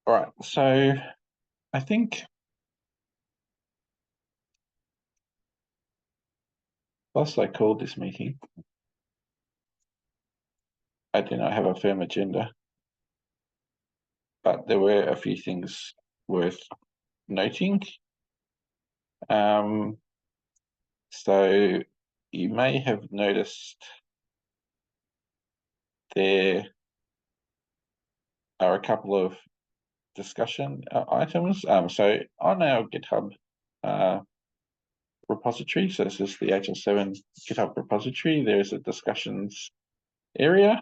All right, so I think whilst I called this meeting, I did not have a firm agenda, but there were a few things worth noting. So you may have noticed there are a couple of discussion items. So on our GitHub repository, so this is the HL7 GitHub repository, there's a discussions area.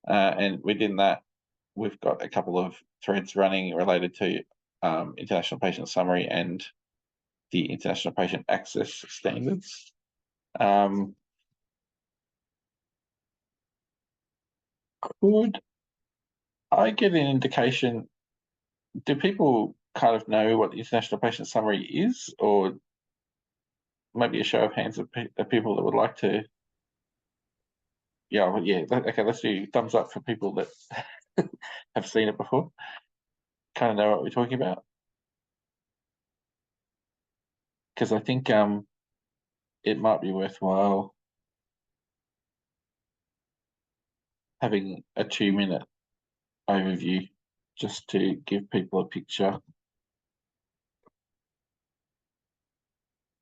And within that, we've got a couple of threads running related to international patient summary and the international patient access standards. Could I get an indication, do people kind of know what the international patient summary is, or maybe a show of hands of people that would like to? Yeah, okay, let's do thumbs up for people that have seen it before, kind of know what we're talking about. Because I think it might be worthwhile having a 2-minute overview just to give people a picture.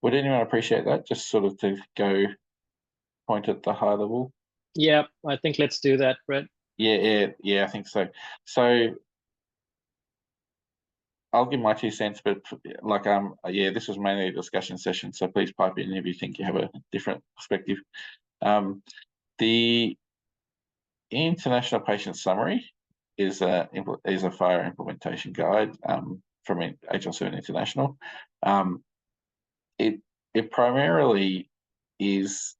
Would anyone appreciate that? Just sort of to go point at the high level. Yeah, I think let's do that, Brett. Yeah, I think so. So I'll give my 2 cents, but like yeah, this was mainly a discussion session, so please pipe in if you think you have a different perspective. The International Patient Summary is a FHIR implementation guide from HL7 International. It primarily is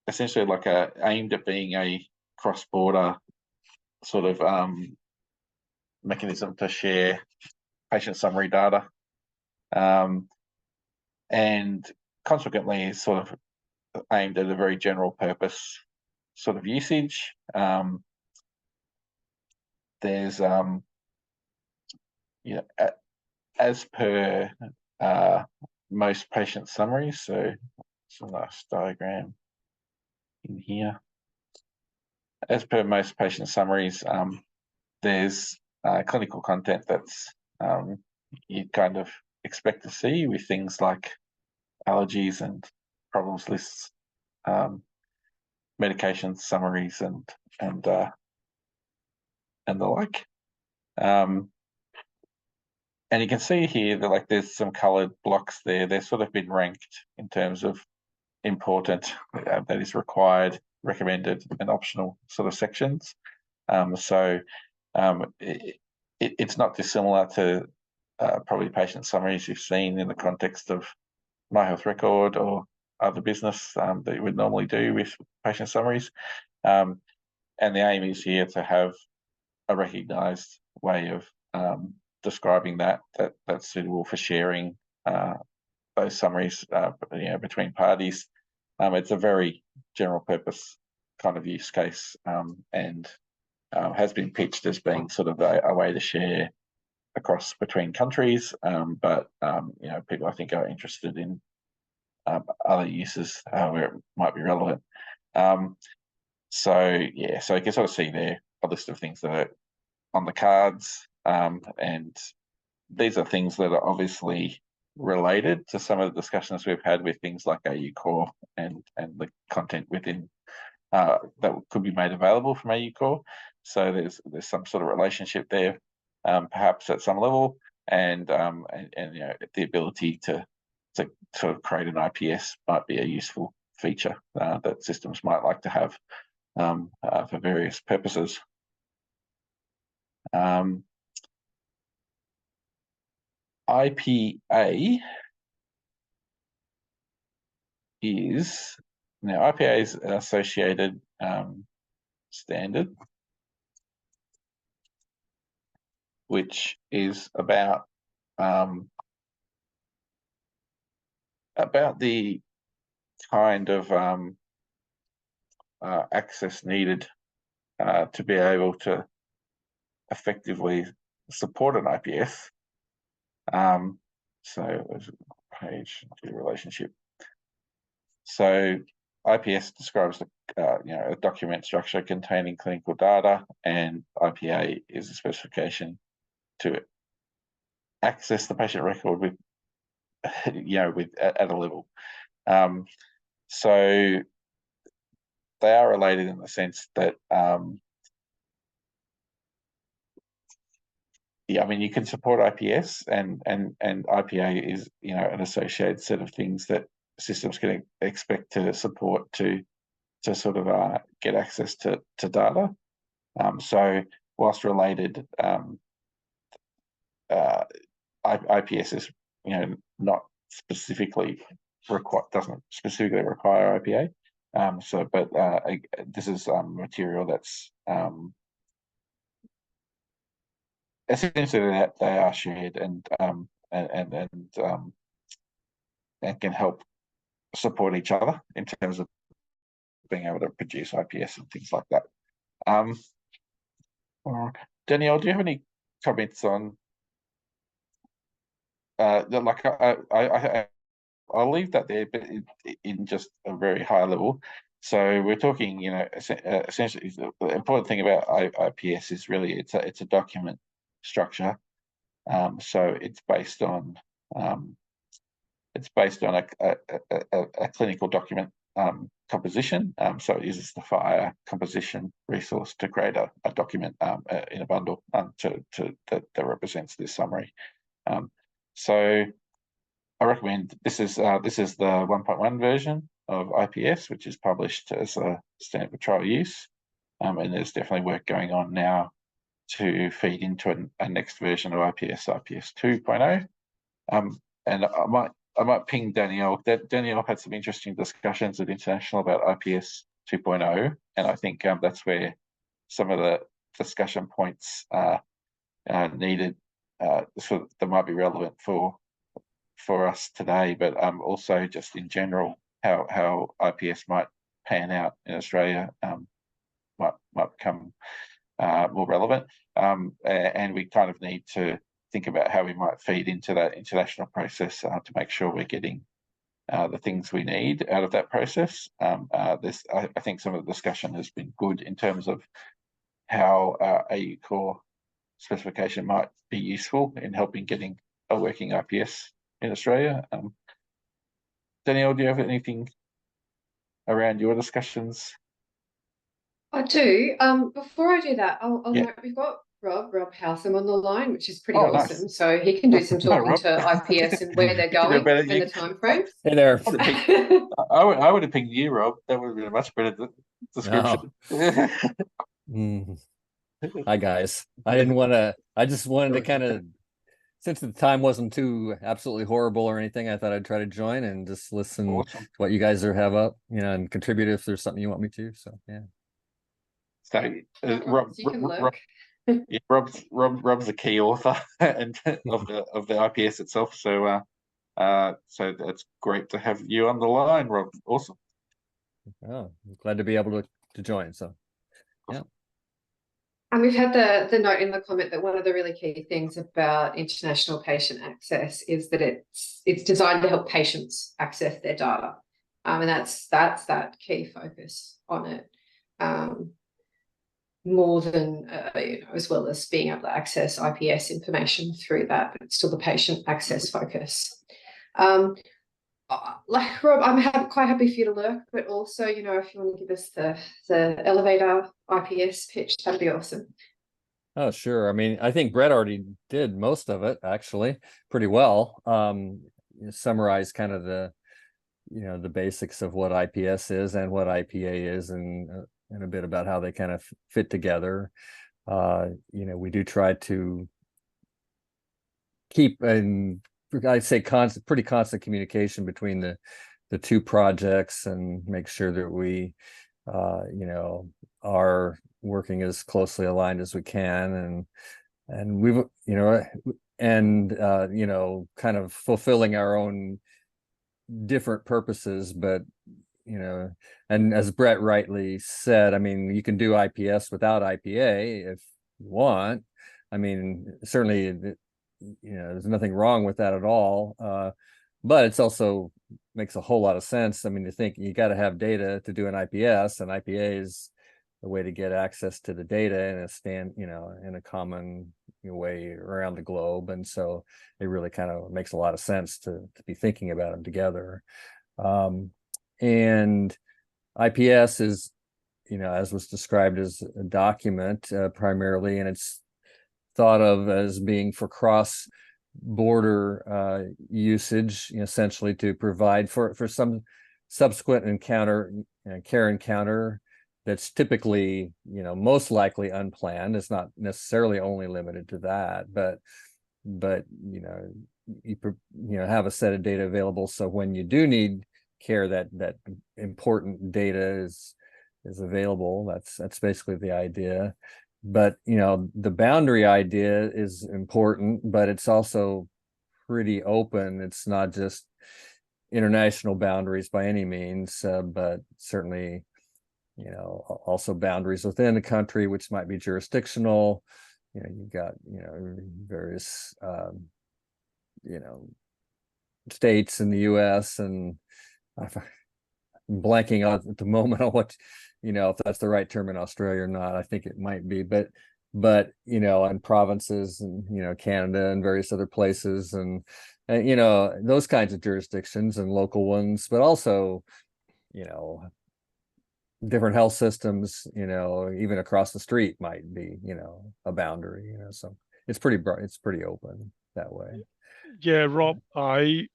essentially like aimed at being a cross-border sort of mechanism to share patient summary data, and consequently is sort of aimed at a very general purpose sort of usage. There's as per most patient summaries, so it's a nice diagram in here. As per most patient summaries, there's clinical content that's you kind of expect to see with things like allergies and problems lists, medication summaries, and the like. And you can see here that like there's some coloured blocks there. They've sort of been ranked in terms of important, that is required, recommended, and optional sort of sections. So it's not dissimilar to probably patient summaries you've seen in the context of My Health Record or other business that you would normally do with patient summaries. And the aim is here to have a recognised way of describing that's suitable for sharing those summaries between parties. It's a very general purpose kind of use case, and has been pitched as being sort of a way to share across between countries, but people I think are interested in other uses where it might be relevant. So you can sort of see there a list of things that are on the cards, and these are things that are obviously related to some of the discussions we've had with things like AU Core and the content within that could be made available from AU Core. So there's some sort of relationship there, perhaps at some level, and the ability to sort of create an IPS might be a useful feature that systems might like to have for various purposes. IPA is an associated standard, which is about the kind of access needed to be able to effectively support an IPS. So there's a page to the relationship. So IPS describes a document structure containing clinical data, and IPA is a specification to access the patient record with at a level. So they are related in the sense that you can support IPS, and IPA is an associated set of things that systems can expect to support to sort of get access to data. So whilst related, IPS is not specifically doesn't specifically require IPA. But this is material that's essentially that they are shared and can help support each other in terms of being able to produce IPS and things like that. Danielle, do you have any comments on I'll leave that there, but in just a very high level. So we're talking, essentially the important thing about IPS is really it's a document structure. So it's based on a clinical document composition. So it uses the FHIR composition resource to create a document in a bundle that represents this summary. So I recommend this is the 1.1 version of IPS, which is published as a standard for trial use, and there's definitely work going on now to feed into a next version of IPS 2.0. And I might ping Danielle. Danielle had some interesting discussions at International about IPS 2.0, and I think that's where some of the discussion points are needed. So that might be relevant for us today, but also just in general how IPS might pan out in Australia might become more relevant, and we kind of need to think about how we might feed into that international process to make sure we're getting the things we need out of that process. I think some of the discussion has been good in terms of how AU Core specification might be useful in helping getting a working IPS in Australia. Danielle, do you have anything around your discussions? I do. Before I do that, I'll note we've got Rob Howsam on the line, which is pretty awesome. Nice. So he can do some talking to IPS and where they're going and the time frames. Hey there. I would have pinged you, Rob. That would have been a much better description. Oh. Hi guys. I just wanted to kind of, since the time wasn't too absolutely horrible or anything, I thought I'd try to join and just listen to what you guys have up, and contribute if there's something you want me to. So yeah. So Rob's a key author and of the IPS itself. So so that's great to have you on the line, Rob. Awesome. Oh, I'm glad to be able to join. So yeah. And we've had the note in the comment that one of the really key things about international patient access is that it's designed to help patients access their data, and that's that key focus on it, more than as well as being able to access IPS information through that, but it's still the patient access focus. Like Rob, I'm quite happy for you to lurk, but also, if you want to give us the elevator IPS pitch, that'd be awesome. Oh, sure. I mean, I think Brett already did most of it actually pretty well. Summarize kind of the basics of what IPS is and what IPA is, and a bit about how they kind of fit together. We do try to keep I'd say pretty constant communication between the two projects and make sure that we are working as closely aligned as we can, and we've kind of fulfilling our own different purposes, but and as Brett rightly said, I mean, you can do IPS without IPA if you want, I mean, certainly, there's nothing wrong with that at all. But it's also makes a whole lot of sense. I mean, you think you got to have data to do an IPS, and IPA is a way to get access to the data in a common way around the globe. And so it really kind of makes a lot of sense to be thinking about them together. And IPS is, as was described, as a document primarily, and it's thought of as being for cross-border usage, essentially to provide for some subsequent care encounter that's typically, most likely unplanned. It's not necessarily only limited to that, but you have a set of data available, so when you do need care, that important data is available. That's basically the idea. But the boundary idea is important, but it's also pretty open. It's not just international boundaries by any means, but certainly also boundaries within the country, which might be jurisdictional. You've got various states in the US, and I'm blanking on at the moment on what if that's the right term in Australia or not. I think it might be, but and provinces, and Canada and various other places, and those kinds of jurisdictions and local ones, but also different health systems, even across the street might be a boundary, so it's pretty open that way. Yeah, Rob, I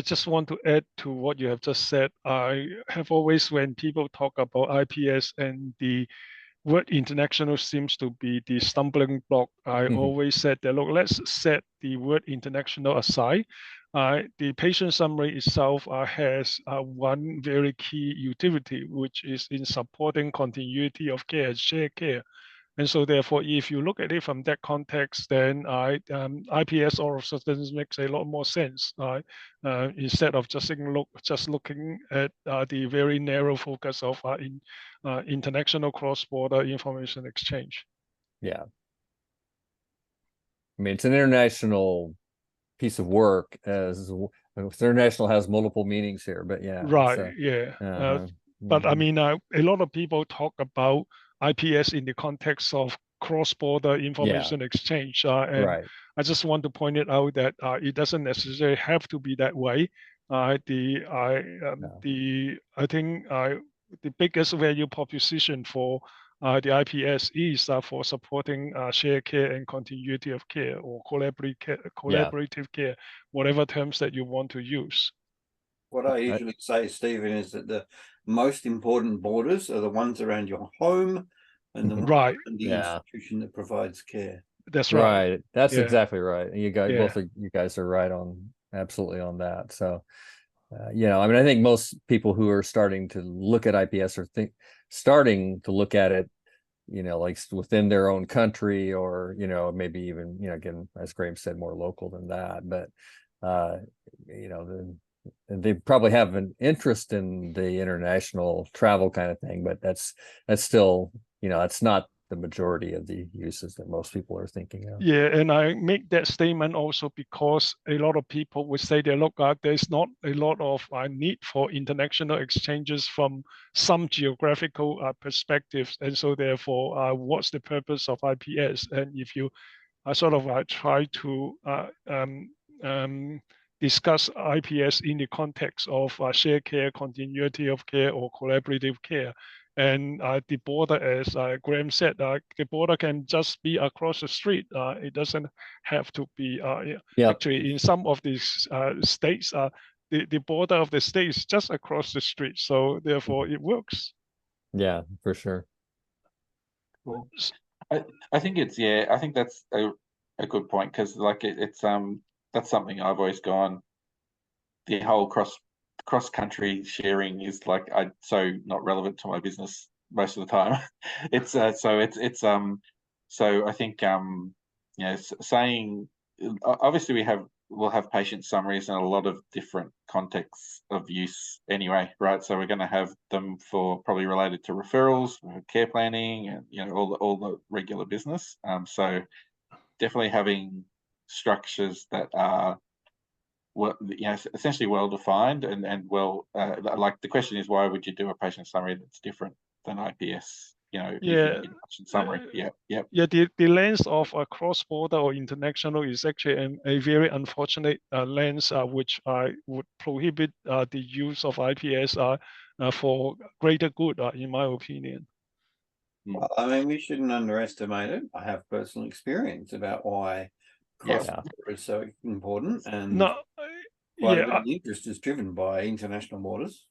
just want to add to what you have just said. I have always, when people talk about IPS and the word international seems to be the stumbling block, I always said that, look, let's set the word international aside. The patient summary itself has one very key utility, which is in supporting continuity of care and shared care. And so therefore, if you look at it from that context, then IPS all of a sudden makes a lot more sense, instead of just looking at the very narrow focus of international cross-border information exchange. Yeah. I mean, it's an international piece of work, as international has multiple meanings here, but yeah. Right, but I mean, a lot of people talk about IPS in the context of cross-border information exchange, and right. I just want to point it out that it doesn't necessarily have to be that way. I think the biggest value proposition for the IPS is for supporting shared care and continuity of care, or collaborative care, whatever terms that you want to use. What I usually say, Stephen, is that the most important borders are the ones around your home and the ones around the institution that provides care. That's right. Right. That's exactly right. You guys, both of you guys are right on, absolutely on that. So, I mean, I think most people who are starting to look at IPS are starting to look at it, like within their own country, or, maybe even, again, as Graham said, more local than that. But, they probably have an interest in the international travel kind of thing, but that's still, it's not the majority of the uses that most people are thinking of. Yeah, and I make that statement also because a lot of people would say that, look, there's not a lot of need for international exchanges from some geographical perspectives, and so therefore, what's the purpose of IPS? And if you sort of try to discuss IPS in the context of shared care, continuity of care, or collaborative care. And the border, as Graham said, the border can just be across the street. It doesn't have to be, actually in some of these states, the border of the state is just across the street. So therefore it works. Yeah, for sure. Cool. I think I think that's a good point, because like it's that's something I've always gone, the whole cross country sharing is like so not relevant to my business most of the time. It's so I think saying, obviously we have we'll have patient summaries in a lot of different contexts of use anyway, right? So we're going to have them for probably related to referrals, care planning, and all the regular business. So definitely having structures that are essentially well defined and well, like the question is, why would you do a patient summary that's different than IPS? If you need a patient summary. The lens of a cross-border or international is actually a very unfortunate lens, which would prohibit the use of IPS for greater good, in my opinion. Well, I mean, we shouldn't underestimate it. I have personal experience about why cross-border is so important, and quite a bit of the interest is driven by international borders.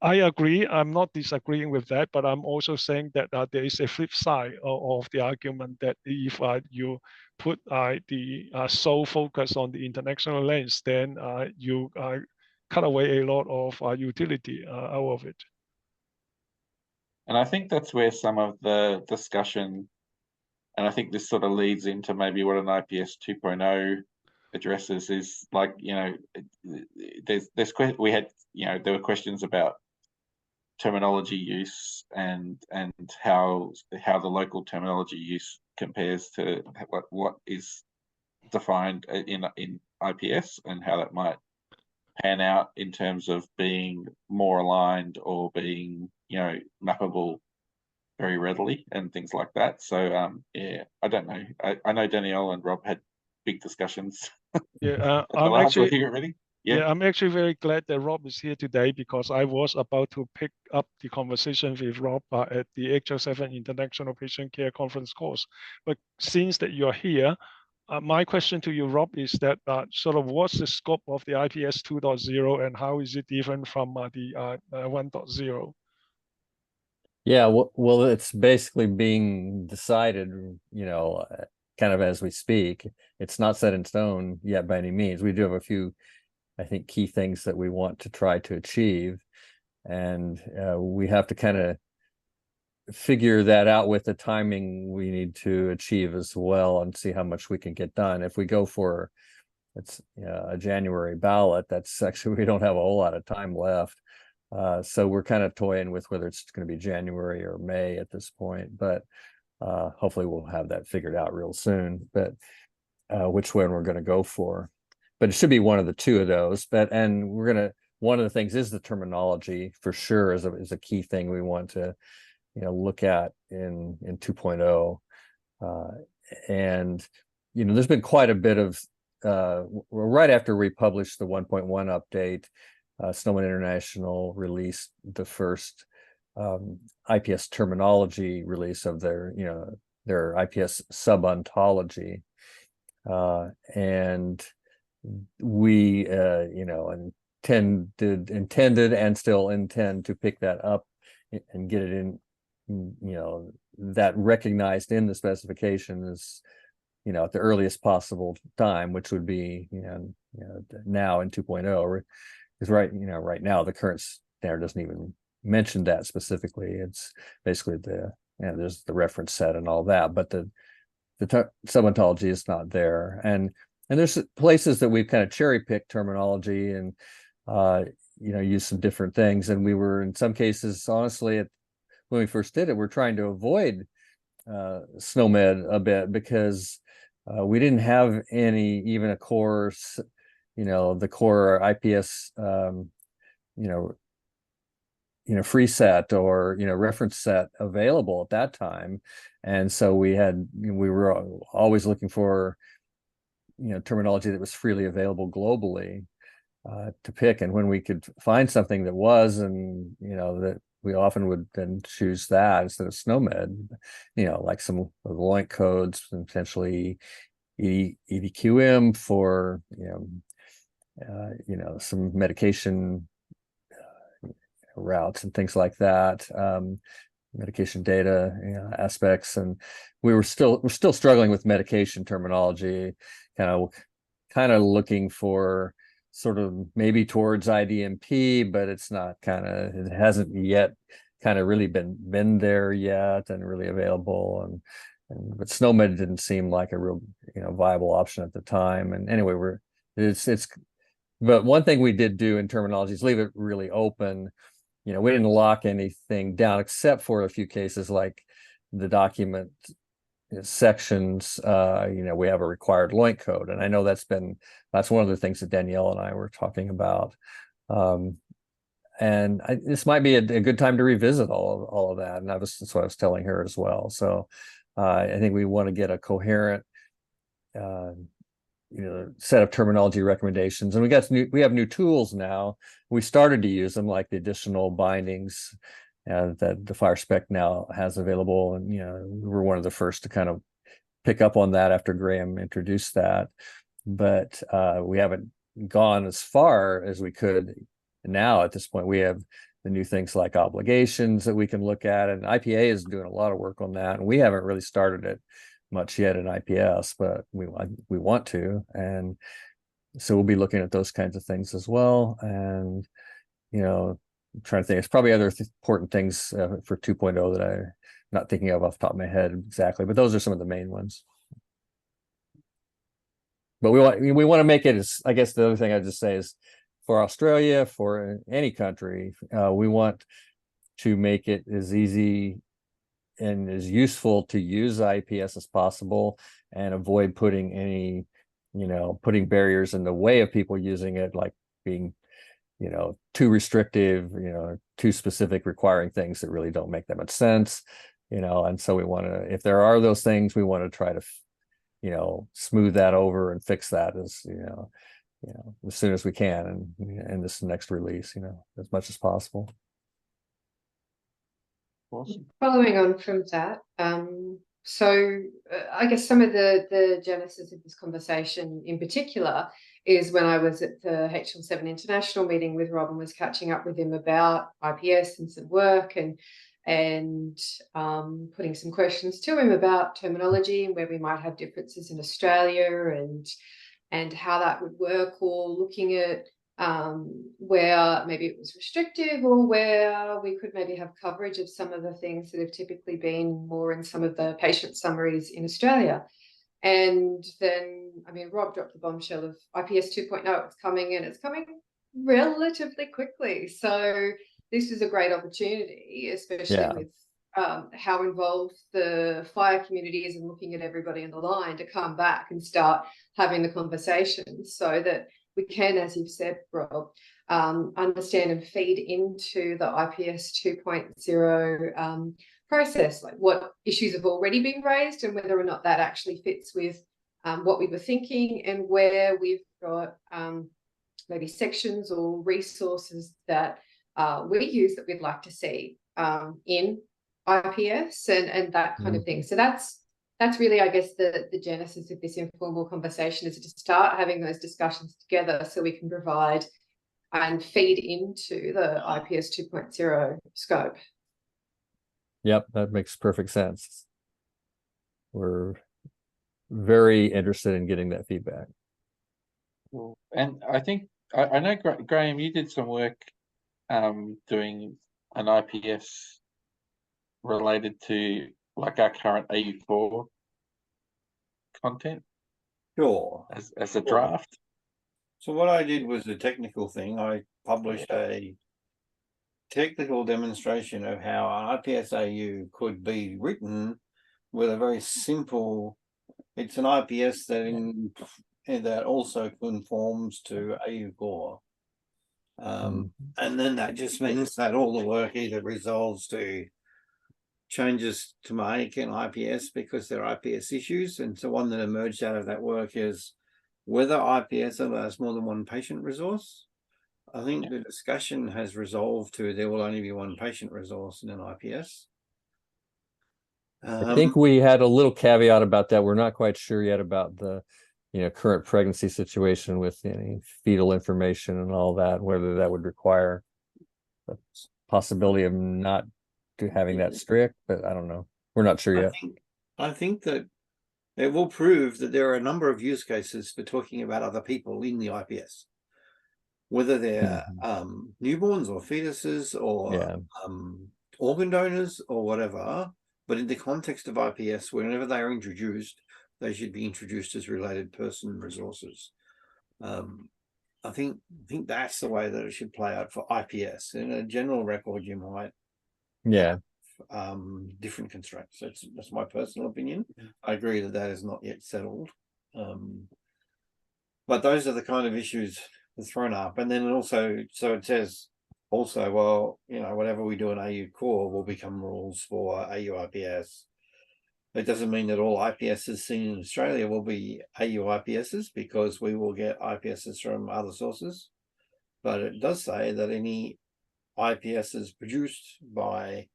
I agree. I'm not disagreeing with that, but I'm also saying that there is a flip side of the argument that if you put the sole focus on the international lens, then you cut away a lot of utility out of it. And I think that's where some of the discussion, and I think this sort of leads into maybe what an IPS 2.0 addresses, is like, there were questions about terminology use and how the local terminology use compares to what is defined in IPS, and how that might pan out in terms of being more aligned or being mappable very readily and things like that. So I don't know. I know Danielle and Rob had big discussions. I'm actually ready. I'm actually very glad that Rob is here today, because I was about to pick up the conversation with Rob at the HL7 International Patient Care Conference course. But since that you're here, my question to you, Rob, is that sort of what's the scope of the IPS 2.0 and how is it different from the 1.0? Yeah, well, it's basically being decided, kind of as we speak. It's not set in stone yet by any means. We do have a few, I think, key things that we want to try to achieve, and we have to kind of figure that out with the timing we need to achieve as well, and see how much we can get done. If we go for a January ballot, that's actually, we don't have a whole lot of time left. So we're kind of toying with whether it's going to be January or May at this point, but hopefully we'll have that figured out real soon, but which one we're going to go for. But it should be one of the two of those. And one of the things is the terminology, for sure, is a key thing we want to look at in 2.0. And there's been quite a bit of right after we published the 1.1 update, Snowman International released the first IPS terminology release of their IPS sub-ontology, and we intended and still intend to pick that up and get it in, that recognized in the specifications, at the earliest possible time, which would be now in 2.0. Because right now the current standard doesn't even mention that specifically. It's basically there's the reference set and all that, but the sub-ontology is not there. And there's places that we've kind of cherry picked terminology and use some different things. And we were, in some cases, honestly, when we first did it, we're trying to avoid SNOMED a bit, because we didn't have even a core, the core IPS, free set or reference set available at that time. And so we were always looking for terminology that was freely available globally to pick. And when we could find something that was, and that we often would then choose that instead of SNOMED, like some of the LOINC codes, and potentially EDQM for some medication routes and things like that, medication data aspects. And we're still struggling with medication terminology, kind of looking for sort of maybe towards IDMP, but it hasn't yet kind of really been there yet and really available. But SNOMED didn't seem like a real viable option at the time. And anyway, we're But one thing we did do in terminology is leave it really open. You know, we didn't lock anything down except for a few cases like the document sections. You know, we have a required LOINC code, and I know that's one of the things that Danielle and I were talking about. This might be a good time to revisit all of that, and that's what I was telling her as well. So I think we want to get a coherent set of terminology recommendations, and we have new tools now. We started to use them, like the additional bindings that the FHIR spec now has available, and we were one of the first to kind of pick up on that after Graham introduced that. But we haven't gone as far as we could. Now at this point, we have the new things like obligations that we can look at, and IPA is doing a lot of work on that, and we haven't really started it much yet in IPS, but we want to, and so we'll be looking at those kinds of things as well. And I'm trying to think, there's probably other important things for 2.0 that I'm not thinking of off the top of my head exactly, but those are some of the main ones. But we want to make it as, I guess the other thing I'd just say is, for Australia, for any country, we want to make it as easy and as useful to use IPS as possible, and avoid putting any, putting barriers in the way of people using it, like being, too restrictive, too specific, requiring things that really don't make that much sense, and so we want to, if there are those things, we want to try to, smooth that over and fix that as, as soon as we can, and in this next release, as much as possible. Awesome. Following on from that, so I guess some of the genesis of this conversation in particular is when I was at the HL7 International meeting with Rob and was catching up with him about IPS and some work, and putting some questions to him about terminology and where we might have differences in Australia and how that would work, or looking at where maybe it was restrictive, or where we could maybe have coverage of some of the things that have typically been more in some of the patient summaries in Australia. And then, Rob dropped the bombshell of IPS 2.0. It's coming, and it's coming relatively quickly. So this is a great opportunity, especially with how involved the FHIR community is, and looking at everybody in the line to come back and start having the conversation, so that we can, as you've said, Rob, understand and feed into the IPS 2.0 process, like what issues have already been raised and whether or not that actually fits with what we were thinking, and where we've got maybe sections or resources that we use that we'd like to see in IPS and that kind of thing. So that's really, I guess, the genesis of this informal conversation, is to start having those discussions together so we can provide and feed into the IPS 2.0 scope. Yep, that makes perfect sense. We're very interested in getting that feedback. And I think, I know, Graham, you did some work doing an IPS related to like our current AU4 content. Sure. As a draft. So what I did was a technical thing. I published a technical demonstration of how an IPS AU could be written with a very simple, it's an IPS that also conforms to AU4. And then that just means that all the work either resolves to changes to make in IPS because there are IPS issues. And so one that emerged out of that work is whether IPS allows more than one patient resource. I think the discussion has resolved to there will only be one patient resource in an IPS. I think we had a little caveat about that. We're not quite sure yet about the current pregnancy situation with fetal information and all that, whether that would require the possibility of not having that strict, but I don't know. We're not sure yet. I think that it will prove that there are a number of use cases for talking about other people in the IPS, whether they're newborns or fetuses or organ donors or whatever. But in the context of IPS, whenever they are introduced, they should be introduced as related person resources. I think that's the way that it should play out for IPS. In a general record, you might different constraints. That's my personal opinion. I agree that is not yet settled. But those are the kind of issues that's thrown up. And then also, so it says also, well, you know, whatever we do in AU core will become rules for AU IPS. It doesn't mean that all IPSs seen in Australia will be AU IPSs, because we will get IPSs from other sources. But it does say that any IPSs produced by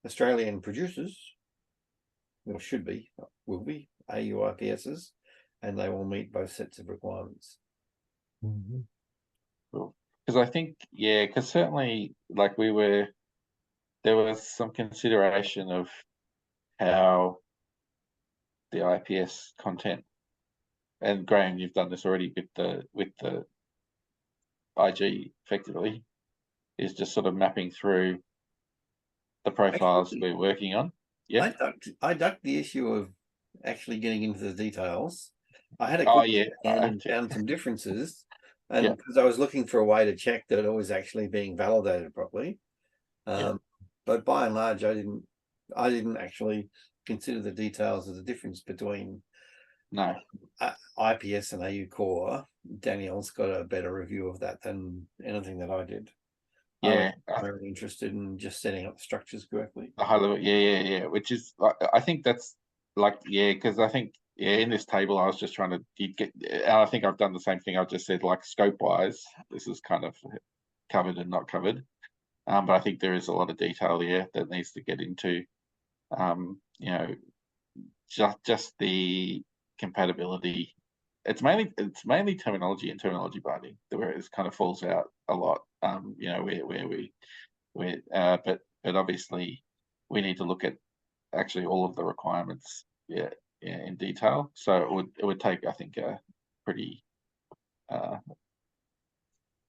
Australian producers, or should be, will be AU IPSs, and they will meet both sets of requirements. Cool. Because I think, yeah, because certainly, like there was some consideration of how the IPS content, and Graham, you've done this already with the IG effectively, is just sort of mapping through the profiles we're working on. Yeah, I ducked the issue of actually getting into the details. I had a and found some differences, and because I was looking for a way to check that it was actually being validated properly. But by and large, I didn't actually consider the details of the difference between IPS and AU core. Danielle's got a better review of that than anything that I did. I'm very interested in just setting up the structures correctly. The high level, which is, I think that's like, because I think, in this table, I was just trying to get, and I think I've done the same thing. I've just said, like, scope wise, this is kind of covered and not covered. But I think there is a lot of detail here that needs to get into, you know, just the compatibility. It's mainly terminology and terminology binding where it kind of falls out a lot. You know, but obviously we need to look at actually all of the requirements, in detail. So it would take, I think, a pretty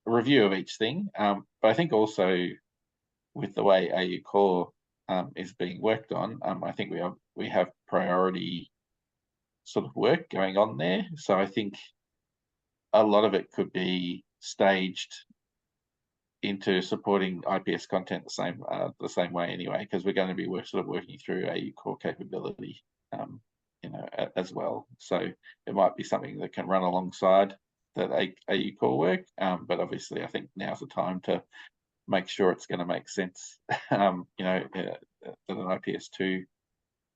review of each thing. But I think also with the way AU core is being worked on, I think we have priority sort of work going on there. So I think a lot of it could be staged into supporting IPS content the same way anyway, because we're going to be sort of working through AU core capability, you know, as well. So it might be something that can run alongside that AU core work, but obviously I think now's the time to make sure it's going to make sense. You know, that an IPS2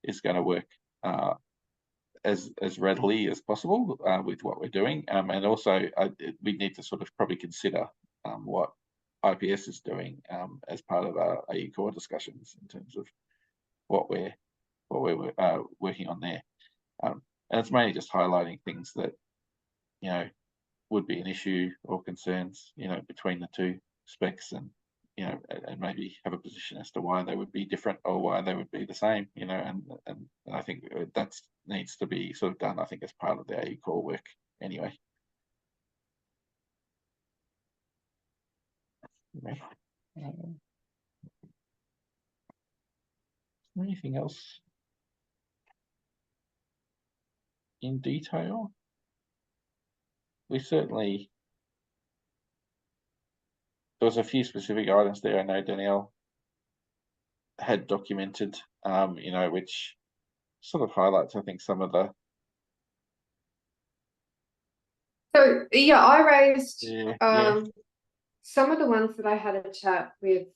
is going to work as readily as possible with what we're doing, and also we need to sort of probably consider what IPS is doing as part of our AU core discussions in terms of what we're working on there, and it's mainly just highlighting things that, you know, would be an issue or concerns, you know, between the two specs, and, you know, and maybe have a position as to why they would be different or why they would be the same, you know, and I think that needs to be sort of done, I think, as part of the AU core work anyway. Anything else in detail? We certainly, there was a few specific items there I know Danielle had documented, you know, which sort of highlights, I think, some of the. So I raised some of the ones that I had a chat with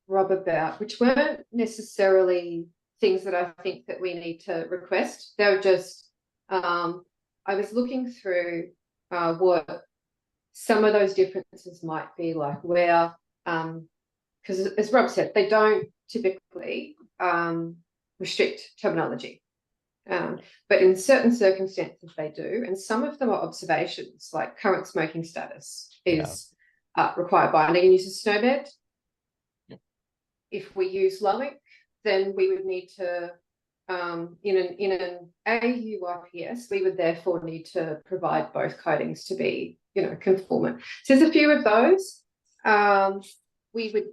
Rob about, which weren't necessarily things that I think that we need to request. They were just, I was looking through what some of those differences might be, like where, because as Rob said, they don't typically restrict terminology. But in certain circumstances they do, and some of them are observations, like current smoking status is required binding and use of snowbed. If we use LOIC, then we would need to, in an AU IPS, we would therefore need to provide both codings to be, you know, conformant. So there's a few of those. We would,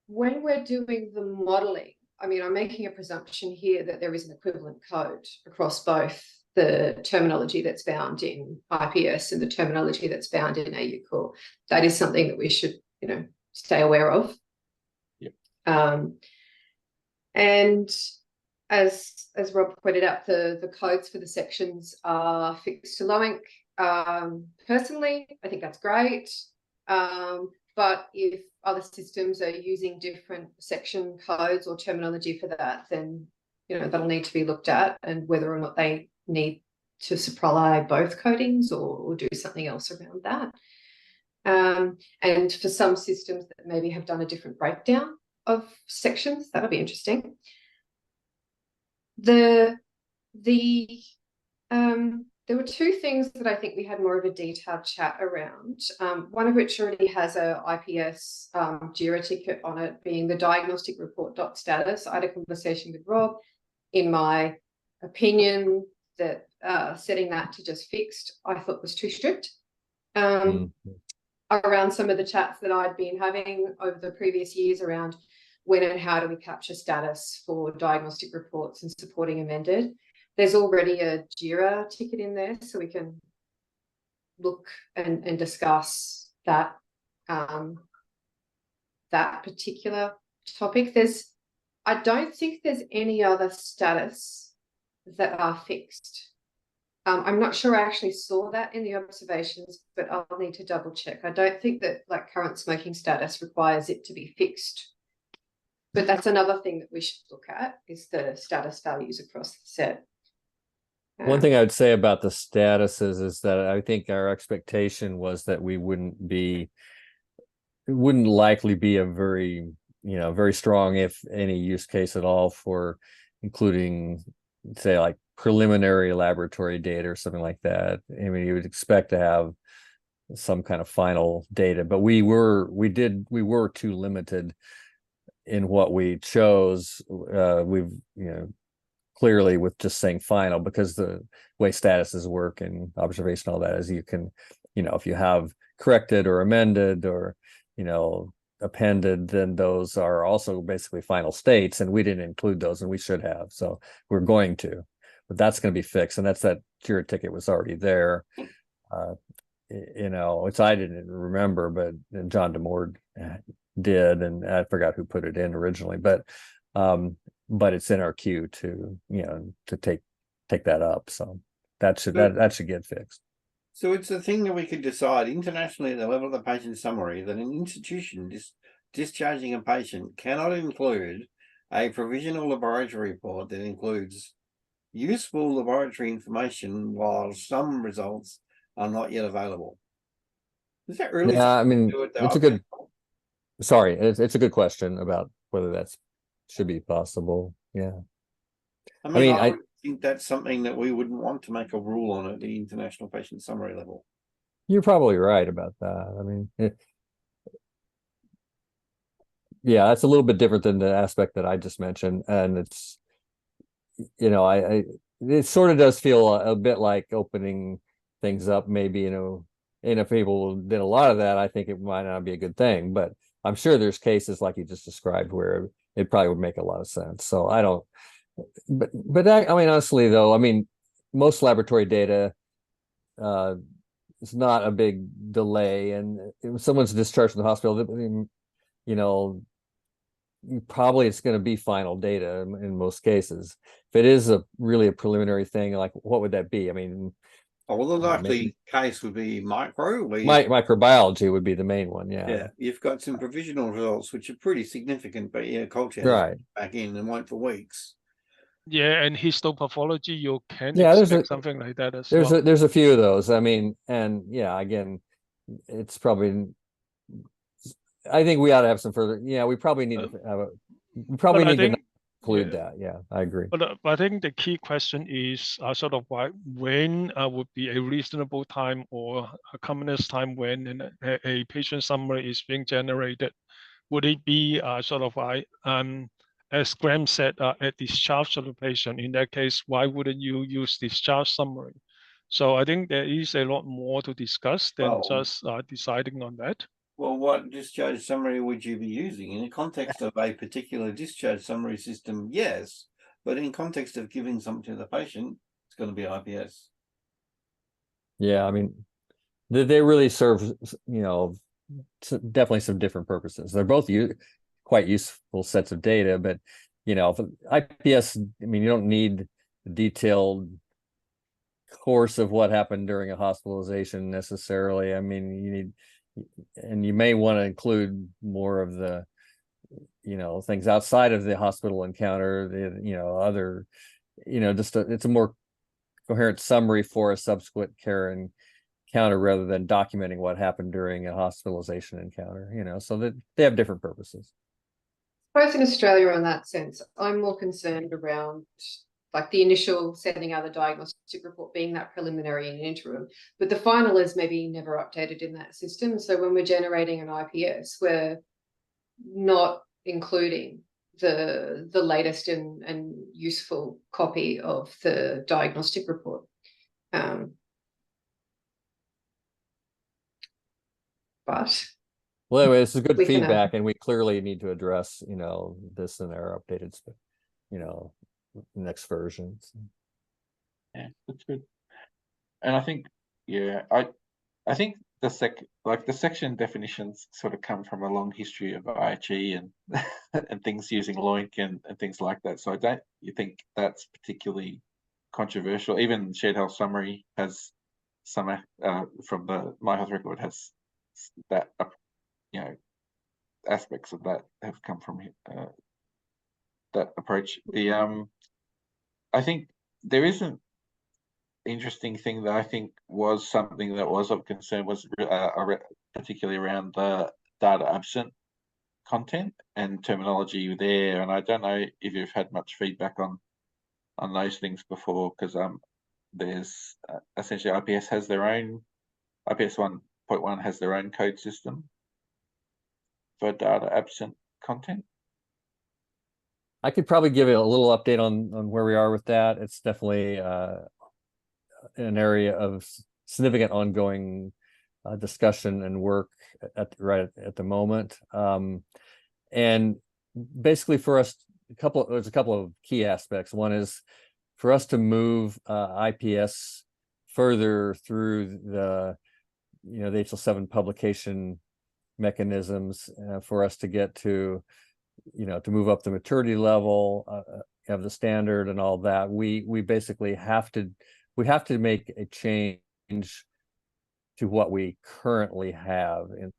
when we're doing the modelling, I mean, I'm making a presumption here that there is an equivalent code across both the terminology that's found in IPS and the terminology that's found in AU Core. That is something that we should, stay aware of. Yep. And as Rob pointed out, the codes for the sections are fixed to LOINC. Personally, I think that's great. But if other systems are using different section codes or terminology for that, then that'll need to be looked at, and whether or not they need to supply both codings or do something else around that. And for some systems that maybe have done a different breakdown of sections, that'll be interesting. There were two things that I think we had more of a detailed chat around, one of which already has a IPS JIRA ticket on it, being the diagnostic report .status. I had a conversation with Rob. In my opinion, that setting that to just fixed, I thought was too strict. Around some of the chats that I'd been having over the previous years around when and how do we capture status for diagnostic reports and supporting amended. There's already a JIRA ticket in there, so we can look and discuss that that particular topic. I don't think there's any other status that are fixed. I'm not sure I actually saw that in the observations, but I'll need to double check. I don't think that current smoking status requires it to be fixed. But that's another thing that we should look at, is the status values across the set. One thing I would say about the statuses is that I think our expectation was that it wouldn't likely be a very, very strong, if any, use case at all for including, say, like preliminary laboratory data or something like that. I mean, you would expect to have some kind of final data, but we were too limited in what we chose. We've, clearly with just saying final, because the way statuses work and observation, all that is you can, if you have corrected or amended or, appended, then those are also basically final states, and we didn't include those, and we should have. So we're going to, but that's going to be fixed, and that's that JIRA ticket was already there. Which I didn't remember, but John DeMore did, and I forgot who put it in originally, but it's in our queue to take that up. So that should get fixed. So it's a thing that we could decide internationally at the level of the patient summary that an institution discharging a patient cannot include a provisional laboratory report that includes useful laboratory information while some results are not yet available. Is that really? Yeah, I mean, it's a good question about whether that should be possible. Yeah. I think that's something that we wouldn't want to make a rule on at the international patient summary level. You're probably right about that. I mean, that's a little bit different than the aspect that I just mentioned, and it's, it sort of does feel a bit like opening things up. Maybe, and if people did a lot of that, I think it might not be a good thing. But I'm sure there's cases like you just described where it probably would make a lot of sense. So I don't. But that, honestly, though, most laboratory data is not a big delay, and if someone's discharged from the hospital, probably it's going to be final data in most cases. If it is really a preliminary thing, like what would that be? The likely case would be microbiology would be the main one. Yeah, you've got some provisional results which are pretty significant, but culture right back in and won't for weeks. Yeah, and histopathology, you can expect something like that as well. There's a few of those. Again, it's probably. I think we ought to have some further. Yeah, we probably need to have to include that. Yeah, I agree. But I think the key question is when would be a reasonable time or a commonest time when a patient summary is being generated. Would it be as Graham said, at discharge of the patient? In that case, why wouldn't you use discharge summary? So I think there is a lot more to discuss than just deciding on that. Well, what discharge summary would you be using? In the context of a particular discharge summary system, yes. But in context of giving something to the patient, it's it's going to be IPS. Yeah, I mean, they really serve, definitely some different purposes. They're both quite useful sets of data, but for IPS, I mean, you don't need a detailed course of what happened during a hospitalization necessarily. I mean, you need, and you may want to include more of the, things outside of the hospital encounter, other, it's a more coherent summary for a subsequent care encounter rather than documenting what happened during a hospitalization encounter, so that they have different purposes. Both in Australia, in that sense, I'm more concerned around like the initial sending out the diagnostic report being that preliminary and interim, but the final is maybe never updated in that system. So when we're generating an IPS, we're not including the latest and useful copy of the diagnostic report. But well, anyway, this is good feedback, and we clearly need to address, this in our updated, next versions. Yeah, that's good. And I think, yeah, I think the section definitions sort of come from a long history of IHE and and things using LOINC and things like that. So I don't think that's particularly controversial. Even shared health summary has some from the My Health Record has that aspects of that have come from that approach. I think there is an interesting thing that I think was something that was of concern was particularly around the data absent content and terminology there. And I don't know if you've had much feedback on those things before, because there's essentially IPS has their own, IPS 1.1 has their own code system for data absent content. I could probably give you a little update on where we are with that. It's definitely an area of significant ongoing discussion and work right at the moment. And basically for us, there's a couple of key aspects. One is for us to move IPS further through the HL7 publication mechanisms, for us to get to to move up the maturity level of the standard and all that. We basically have to make a change to what we currently have in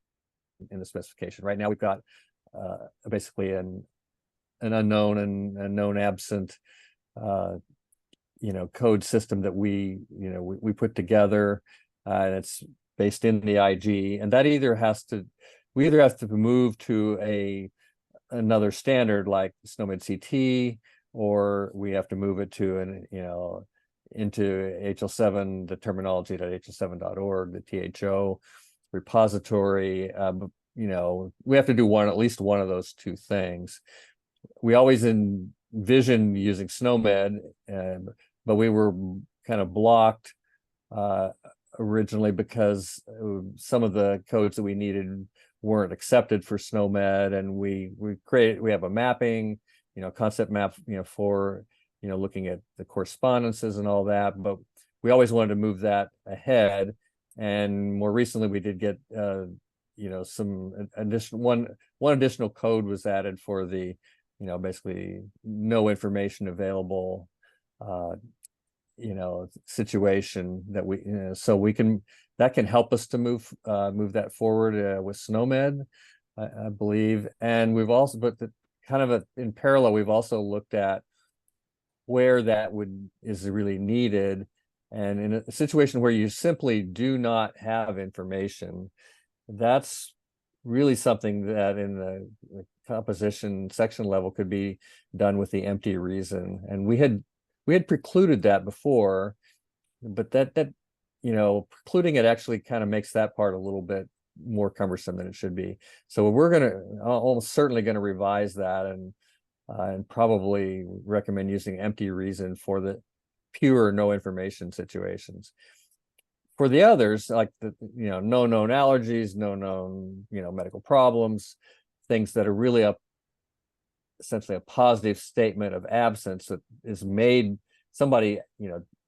the specification. Right now we've got basically an unknown and a known absent code system that we put together, and it's based in the IG, and that we either have to move to another standard like SNOMED CT, or we have to move it to into HL7, the terminology.hl7.org, the THO repository. We have to do at least one of those two things. We always envisioned using SNOMED, but we were kind of blocked originally because some of the codes that we needed weren't accepted for SNOMED, and we have a mapping, concept map, for looking at the correspondences and all that, but we always wanted to move that ahead. And more recently we did get some additional one additional code was added for the basically no information available situation that so we can, that can help us to move that forward with SNOMED, I believe. And we've also, but in parallel, we've also looked at where that is really needed. And in a situation where you simply do not have information, that's really something that in the composition section level could be done with the empty reason. And we had precluded that before, but that precluding it actually kind of makes that part a little bit more cumbersome than it should be. So we're almost certainly going to revise that and probably recommend using empty reason for the pure no information situations. For the others, like the no known allergies, no known medical problems, things that are really essentially a positive statement of absence that is made, somebody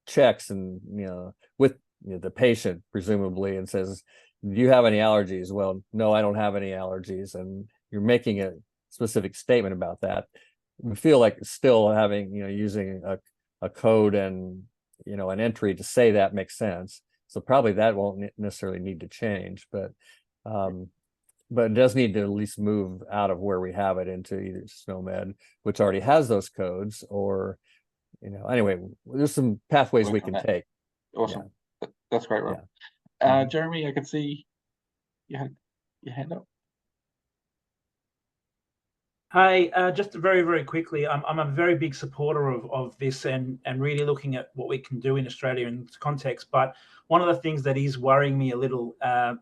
checks and with the patient presumably and says, do you have any allergies? Well, no, I don't have any allergies, and you're making a specific statement about that. We feel like still having using a code and an entry to say that makes sense. So probably that won't necessarily need to change, but it does need to at least move out of where we have it into either SNOMED, which already has those codes, or anyway, there's some pathways we can take. Awesome. Yeah. That's great, Rob. Yeah. Jeremy, I can see you had your hand up. Hi, just very, very quickly, I'm a very big supporter of this and really looking at what we can do in Australia in this context. But one of the things that is worrying me a little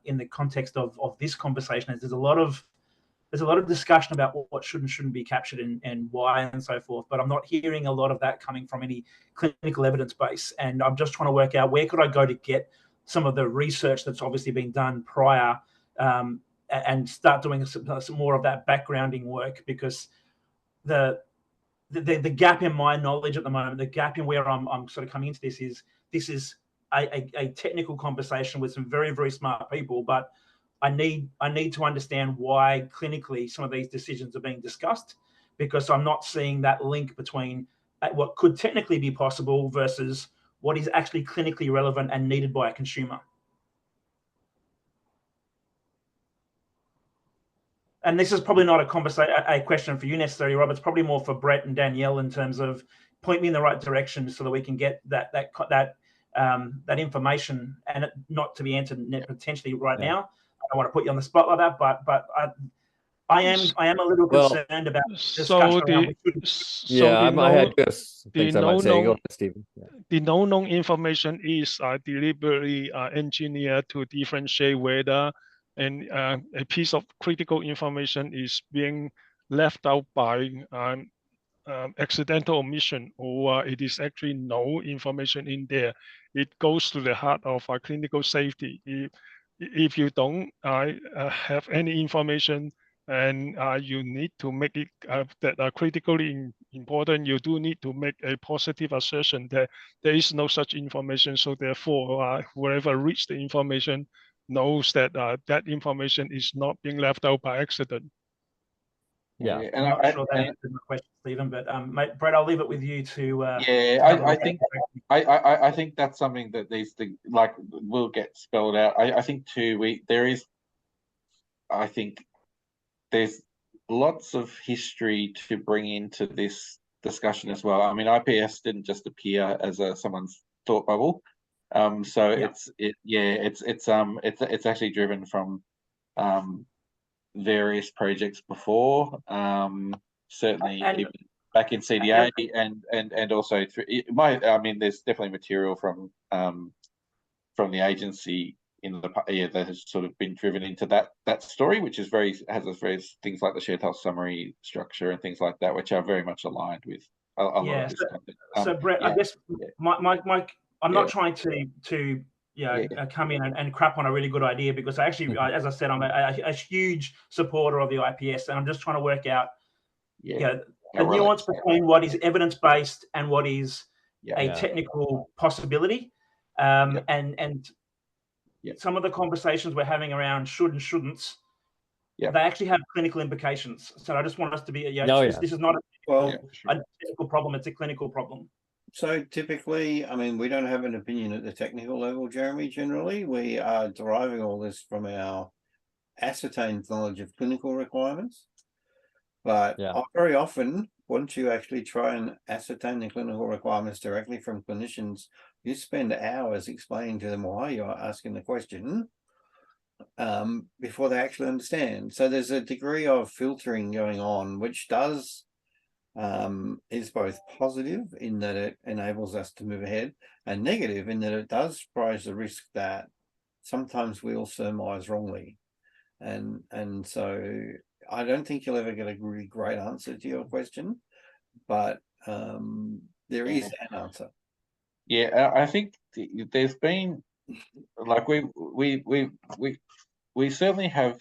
in the context of this conversation is there's a lot of discussion about what should and shouldn't be captured and why and so forth. But I'm not hearing a lot of that coming from any clinical evidence base. And I'm just trying to work out where could I go to get some of the research that's obviously been done prior, and start doing some more of that backgrounding work, because the gap in my knowledge at the moment, the gap in where I'm sort of coming into this is a technical conversation with some very, very smart people, but I need to understand why clinically some of these decisions are being discussed, because I'm not seeing that link between what could technically be possible versus what is actually clinically relevant and needed by a consumer. And this is probably not a question for you necessarily, Rob. It's probably more for Brett and Danielle in terms of point me in the right direction so that we can get that information, and it not to be answered potentially right now. I don't want to put you on the spot like that, but I am a little concerned about discussion around the no-known information is deliberately engineered to differentiate whether a piece of critical information is being left out by accidental omission, or it is actually no information in there. It goes to the heart of our clinical safety. If you don't have any information and you need to make it that are critically important, you do need to make a positive assertion that there is no such information. So therefore, whoever reads the information knows that that information is not being left out by accident. Yeah, and I'm not sure that answered my question, Stephen, but Brett, I'll leave it with you to. I think that's something that these things will get spelled out. I think too. I think there's lots of history to bring into this discussion as well. I mean, IPS didn't just appear as someone's thought bubble. So it's actually driven from various projects before, certainly even back in CDA and also through there's definitely material from the agency that has sort of been driven into that story, which is has various things like the shared health summary structure and things like that, which are very much aligned with a lot of this content. So Brett, I guess I'm not trying to come in and crap on a really good idea, because actually, as I said, I'm a huge supporter of the IPS, and I'm just trying to work out the nuance between what is evidence-based and what is a technical possibility. And some of the conversations we're having around should and shouldn'ts, they actually have clinical implications. So I just want us to be, this is not a technical problem, it's a clinical problem. So typically, I mean, we don't have an opinion at the technical level, Jeremy, generally. We are deriving all this from our ascertained knowledge of clinical requirements. But very often, once you actually try and ascertain the clinical requirements directly from clinicians, you spend hours explaining to them why you're asking the question before they actually understand. So there's a degree of filtering going on, which is both positive in that it enables us to move ahead, and negative in that it does rise the risk that sometimes we'll surmise wrongly. And so I don't think you'll ever get a really great answer to your question, but there is an answer. Yeah, I think there's been we certainly have,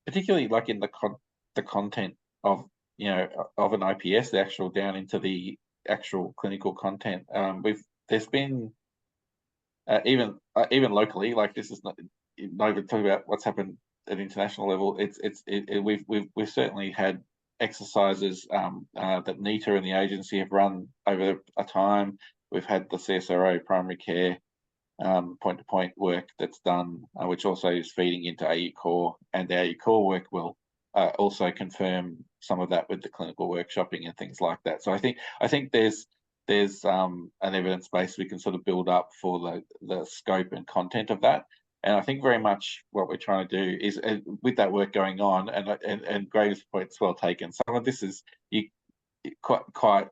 particularly like in the content of of an IPS, the actual down into the actual clinical content. there's been even locally, like this is not even talking about what's happened at international level. We've certainly had exercises that NETA and the agency have run over a time. We've had the CSRO primary care point-to-point work that's done, which also is feeding into AU Core, and the AU Core work will also confirm some of that with the clinical workshopping and things like that. So I think there's an evidence base we can sort of build up for the scope and content of that. And I think very much what we're trying to do is, with that work going on, and Graham's point's well taken, some of this is quite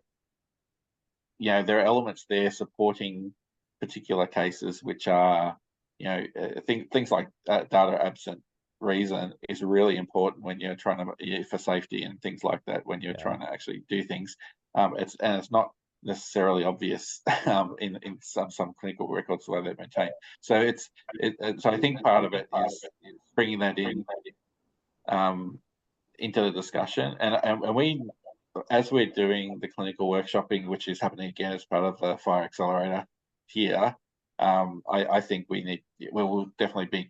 there are elements there supporting particular cases which are, things like data absent reason is really important when you're trying to, for safety and things like that, when you're trying to actually do things. It's not necessarily obvious in some clinical records the way they're maintained. So so I think part of it is bringing that in into the discussion, and we, as we're doing the clinical workshopping, which is happening again as part of the FHIR Accelerator here, I think we will definitely be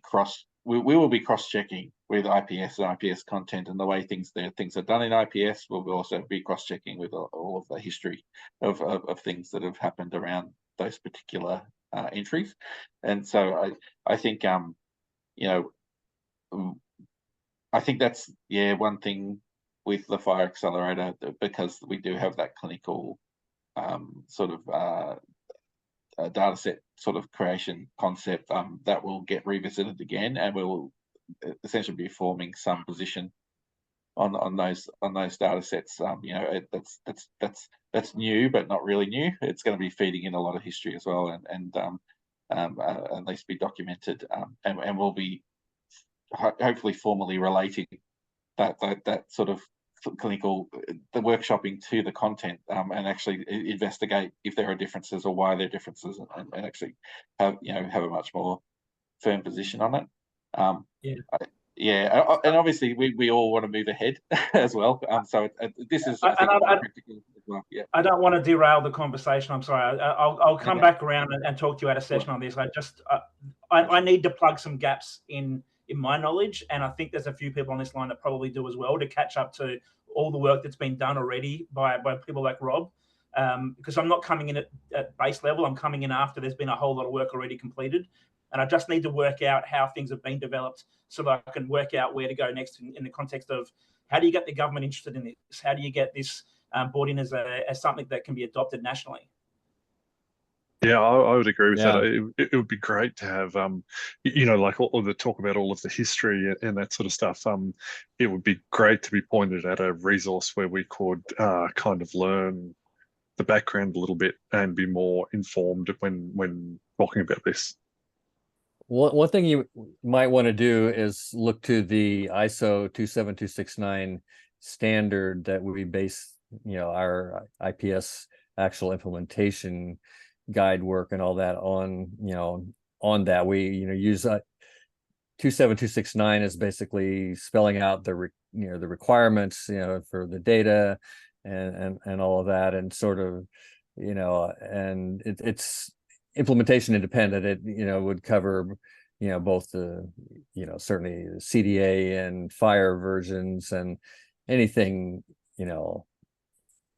we will be cross-checking with IPS and IPS content, and the way things are done in IPS. We'll also be cross-checking with all of the history of things that have happened around those particular entries. And so I think I think that's one thing with the FHIR Accelerator, because we do have that clinical sort of data set sort of creation concept that will get revisited again, and we'll essentially be forming some position on those data sets. That's new, but not really new. It's going to be feeding in a lot of history as well, and at least be documented, and we'll be hopefully formally relating that sort of clinical, the workshopping to the content, and actually investigate if there are differences or why there are differences, and actually have a much more firm position on it. And obviously we all want to move ahead as well. So this is practical as well. Yeah. I don't want to derail the conversation. I'm sorry. I'll come back around and talk to you at a session on this. I need to plug some gaps in my knowledge, and I think there's a few people on this line that probably do as well, to catch up to all the work that's been done already by people like Rob, because I'm not coming in at base level. I'm coming in after there's been a whole lot of work already completed, and I just need to work out how things have been developed so that I can work out where to go next in the context of how do you get the government interested in this? How do you get this brought in as something that can be adopted nationally? Yeah, I would agree with that. It would be great to have, like all of the talk about all of the history and that sort of stuff. It would be great to be pointed at a resource where we could kind of learn the background a little bit and be more informed when talking about this. One thing you might want to do is look to the ISO 27269 standard that we base, our IPS actual implementation guide work and all that on. On that we use 27269 is basically spelling out the requirements for the data and all of that, and sort of and it's implementation independent. It would cover both the certainly the CDA and FHIR versions and anything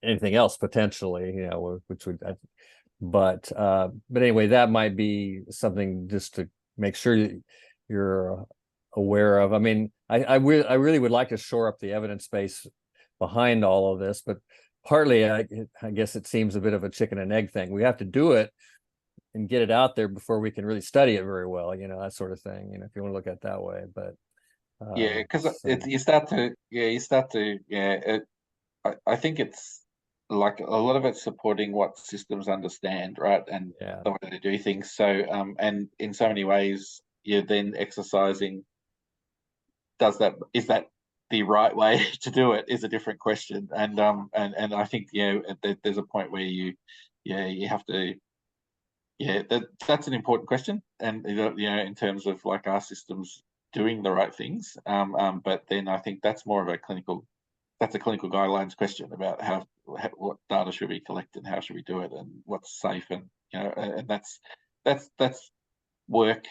anything else potentially which would but anyway, that might be something just to make sure you're aware of. I mean, I really would like to shore up the evidence base behind all of this, but partly I guess it seems a bit of a chicken and egg thing. We have to do it and get it out there before we can really study it very well, that sort of thing, if you want to look at it that way. But because I think it's like a lot of it's supporting what systems understand, right, and the way they do things. So and in so many ways you're then exercising, is that the right way to do it is a different question. And I think there's a point where you have to that's an important question, and in terms of like our systems doing the right things, but then I think that's more of a clinical guidelines question about what data should be collected, how should we do it, and what's safe and and that's work.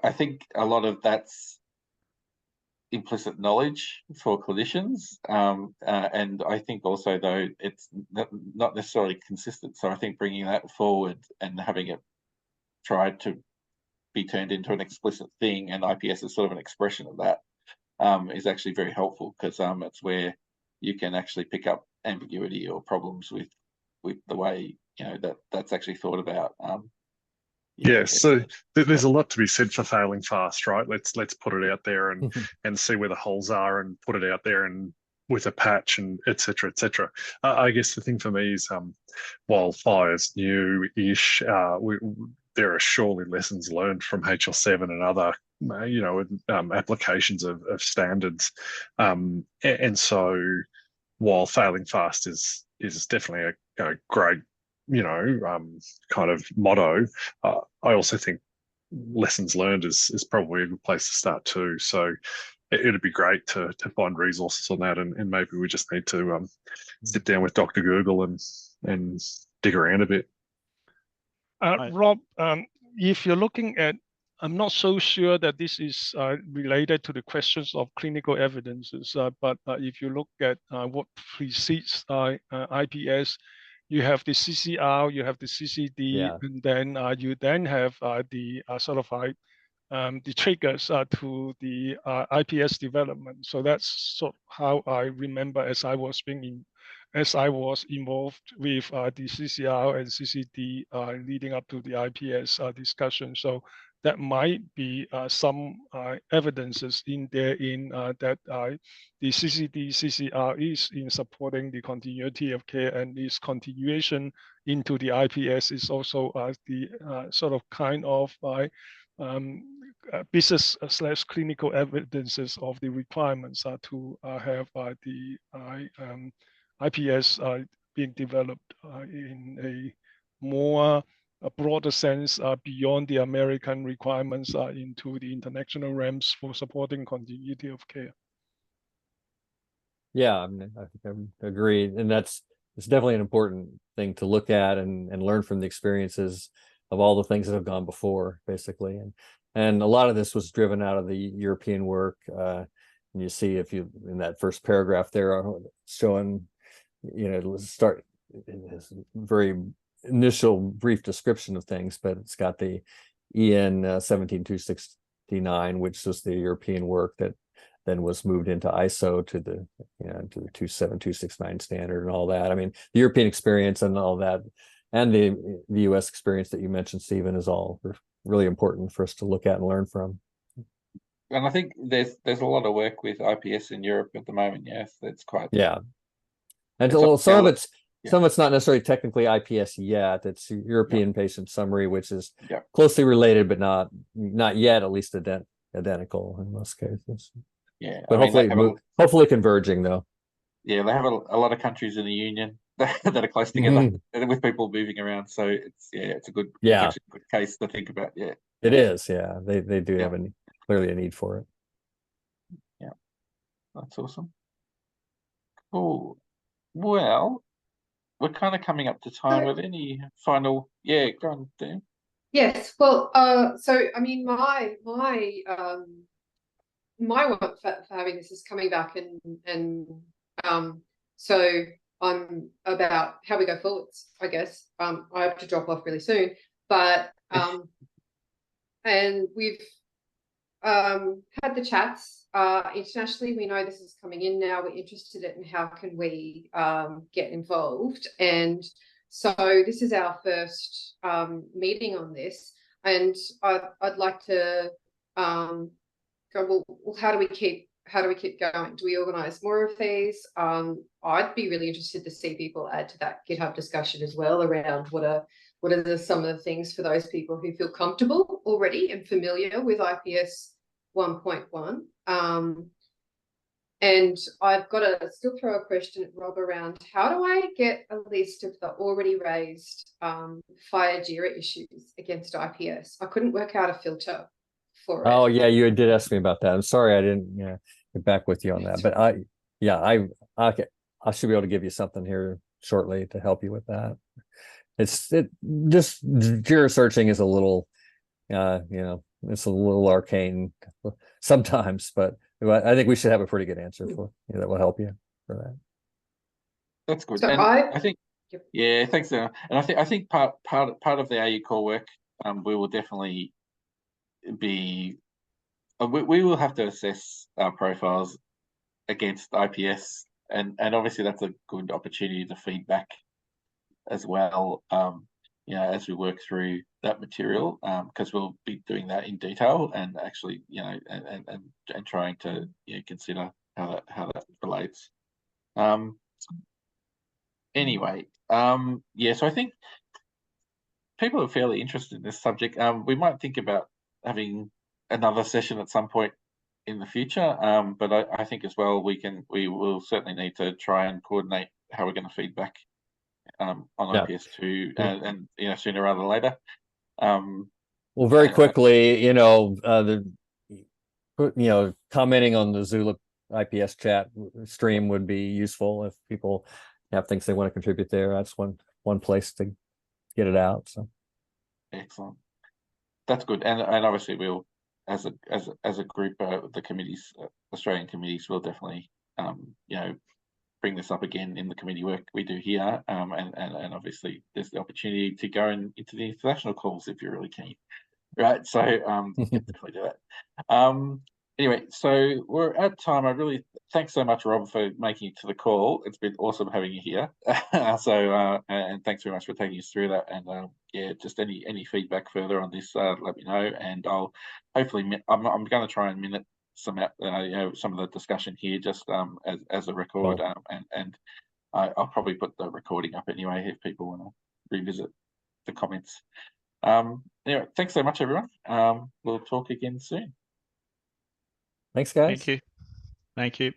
I think a lot of that's implicit knowledge for clinicians, and I think also though it's not necessarily consistent. So I think bringing that forward and having it tried to be turned into an explicit thing, and IPS is sort of an expression of that, is actually very helpful, because it's where you can actually pick up ambiguity or problems with the way that's actually thought about. So there's a lot to be said for failing fast, right? Let's put it out there and see where the holes are and put it out there and with a patch and et cetera, et cetera. I guess the thing for me is, while FHIR's new-ish, there are surely lessons learned from HL7 and other applications of standards, and so while failing fast is definitely a great kind of motto, I also think lessons learned is probably a good place to start too. So it'd be great to find resources on that, and maybe we just need to sit down with Dr. Google and dig around a bit. Rob, if you're looking at, I'm not so sure that this is related to the questions of clinical evidences, but if you look at what precedes IPS, you have the CCR, you have the CCD, and then you then have the sort of the triggers to the IPS development. So that's sort of how I remember as I was involved with the CCR and CCD leading up to the IPS discussion. So that might be some evidences in there that the CCD, CCR is in supporting the continuity of care, and its continuation into the IPS is also the sort of kind of business / clinical evidences of the requirements to have the IPS being developed in a more broader sense beyond the American requirements into the international realms for supporting continuity of care. Yeah, I think I agree, and it's definitely an important thing to look at and learn from the experiences of all the things that have gone before, basically, and a lot of this was driven out of the European work. And you see, if you in that first paragraph there, showing, start in this very initial brief description of things, but it's got the EN 17269, which was the European work that then was moved into ISO to the to the 27269 standard and all that. I mean, the European experience and all that, and the US experience that you mentioned, Stephen, is all really important for us to look at and learn from. And I think there's a lot of work with IPS in Europe at the moment. Yes, that's quite and some of it's not necessarily technically IPS yet. It's European Patient Summary, which is closely related, but not yet, at least identical in most cases. Yeah, but hopefully converging though. Yeah, they have a lot of countries in the Union that are close together, with people moving around. So it's a good it's actually a good case to think about. Yeah, it is. Yeah, they do have clearly a need for it. Yeah, that's awesome. Cool. Well, we're kind of coming up to time. With any final? Yeah, go on, Dan. Yes. Well, so I mean, my work for having this is coming back, and so I'm about how we go forwards, I guess. I have to drop off really soon, but and we've had the chats internationally. We know this is coming in now. We're interested in how can we get involved, and so this is our first meeting on this, and I'd like to go, well, how do we keep going? Do we organise more of these? I'd be really interested to see people add to that GitHub discussion as well around what are some of the things for those people who feel comfortable already and familiar with IPS 1.1. And I've got to still throw a question at Rob around how do I get a list of the already raised FHIR JIRA issues against IPS? I couldn't work out a filter for it. Oh yeah, you did ask me about that. I'm sorry I didn't get back with you on that, but I should be able to give you something here shortly to help you with that. just JIRA searching is a little, it's a little arcane sometimes, but I think we should have a pretty good answer for that will help you for that. That's good. So And I think, yeah, thanks, Anna. And I think part of the AU core work, we will definitely be, we will have to assess our profiles against IPS, and obviously that's a good opportunity to feedback as well. As we work through that material, because we'll be doing that in detail and actually, and trying to consider how that relates. Anyway, so I think people are fairly interested in this subject. We might think about having another session at some point in the future, but I think as well we will certainly need to try and coordinate how we're going to feedback on IPS2 and sooner rather than later. Well, very quickly, commenting on the Zulip IPS chat stream would be useful if people have things they want to contribute there. That's one place to get it out. So excellent, that's good. And obviously we'll, as a group, the committees, Australian committees, will definitely bring this up again in the committee work we do here, and obviously there's the opportunity to go into the international calls if you're really keen, right? So definitely do that. Anyway, so we're at time. Thanks so much, Rob, for making it to the call. It's been awesome having you here. And thanks very much for taking us through that. And just any feedback further on this, let me know, and I'll hopefully I'm going to try and minute some some of the discussion here just as a record, and I'll probably put the recording up anyway if people want to revisit the comments. Anyway, thanks so much, everyone. We'll talk again soon. Thanks, guys. Thank you. Thank you.